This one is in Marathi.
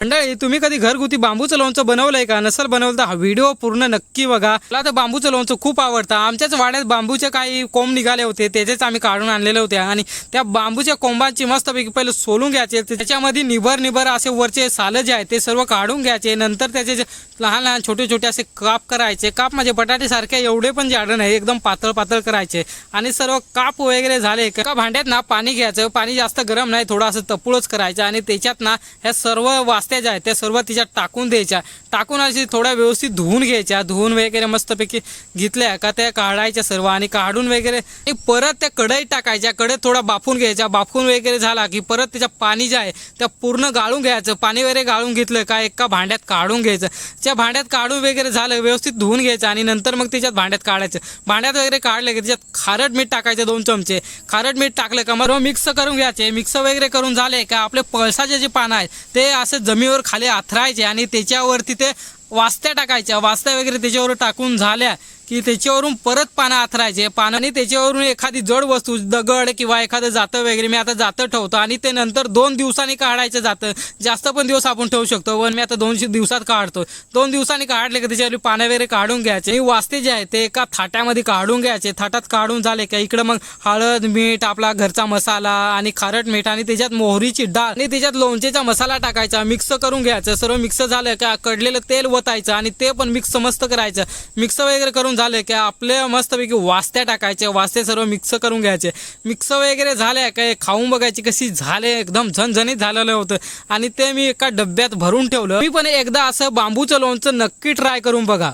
मंडळी, तुम्ही कधी घरगुती बांबूचं लोणचं बनवलंय का? नसेल बनवलं तर हा व्हिडिओ पूर्ण नक्की बघा. मला तर बांबूचं लोणचं खूप आवडतं. आमच्याच वाड्यात बांबूचे काही कोंब निघाले होते, त्याचेच आम्ही काढून आणलेले होते आणि त्या बांबूच्या कोंबांची मस्तपैकी पहिले सोलून घ्यायचे. त्याच्यामध्ये निभर असे वरचे सालं जे आहे ते सर्व काढून घ्यायचे. नंतर त्याचे जे लहान लहान छोटे छोटे असे काप करायचे. काप म्हणजे बटाटे सारखे एवढे पण जाडे नाही, एकदम पातळ करायचे. आणि सर्व काप वगैरे झाले का भांड्यात ना पाणी घ्यायचं. पाणी जास्त गरम नाही, थोडं असं तपुळच करायचं आणि त्याच्यात ना ह्या सर्व वास्त्या ज्या आहेत त्या सर्व तिच्यात टाकून द्यायच्या. टाकून अशी थोड्या व्यवस्थित धुवून घ्यायच्या. धुवून वगैरे मस्तपैकी घेतल्या का त्या काढायच्या सर्व आणि काढून वगैरे परत त्या कढईत टाकायच्या. कढईत थोडा बाफून घ्यायच्या. बाफून वगैरे झाला की परत त्याच्या पाणी जे आहे त्या पूर्ण गाळून घ्यायचं. पाणी वगैरे गाळून घेतलं का एका भांड्यात काढून घ्यायचं. त्या भांड्यात काढून वगैरे झालं व्यवस्थित धुवून घ्यायचं आणि नंतर मग त्याच्यात भांड्यात काढायचं. भांड्यात वगैरे काढलं की त्याच्यात खारट मीठ टाकायचं 2 चमचे. खारट मीठ टाकलं का मग मिक्स करून घ्यायचे. मिक्स वगैरे करून झाले का आपले पळसाचे जे पानं आहेत ते असं जमिनीवर खाली आथरायचे आणि त्याच्यावरती ते वास्त्या टाकायच्या. वास्त्या वगैरे त्याच्यावर टाकून झाल्या की त्याच्यावरून परत पानं आथरायचे. पानाने त्याच्यावरून एखादी जड वस्तू दगड किंवा एखादं जातं वगैरे, मी आता जातं ठेवतो आणि ते नंतर 2 दिवसांनी काढायचं. जातं जास्त पण दिवस आपण ठेवू शकतो, पण मी आता 2 दिवसात काढतो. 2 दिवसांनी काढले की त्याच्यावर पानं वगैरे काढून घ्यायचे. वास्ते जे आहे ते एका थाट्यामध्ये काढून घ्यायचे. थाटात काढून झाले का इकडं मग हळद, मीठ, आपला घरचा मसाला आणि खारट मीठ आणि त्याच्यात मोहरीची डाळ आणि त्याच्यात लोणचेचा मसाला टाकायचा. मिक्स करून घ्यायचं. सर्व मिक्स झालं का कडलेलं तेल वतायचं आणि ते पण मिक्स मस्त करायचं. मिक्स वगैरे करून झाले की आपले मस्तपैकी वास्त्या टाकायचे. वास्ते सर्व मिक्स करून घ्यायचे. मिक्स वगैरे झाले काय खाऊन बघायची कशी झाले. एकदम झणझणीत झालेलं होतं आणि ते मी एका डब्यात भरून ठेवलं. मी पण एकदा असं बांबूचं लोणचं नक्की ट्राय करून बघा.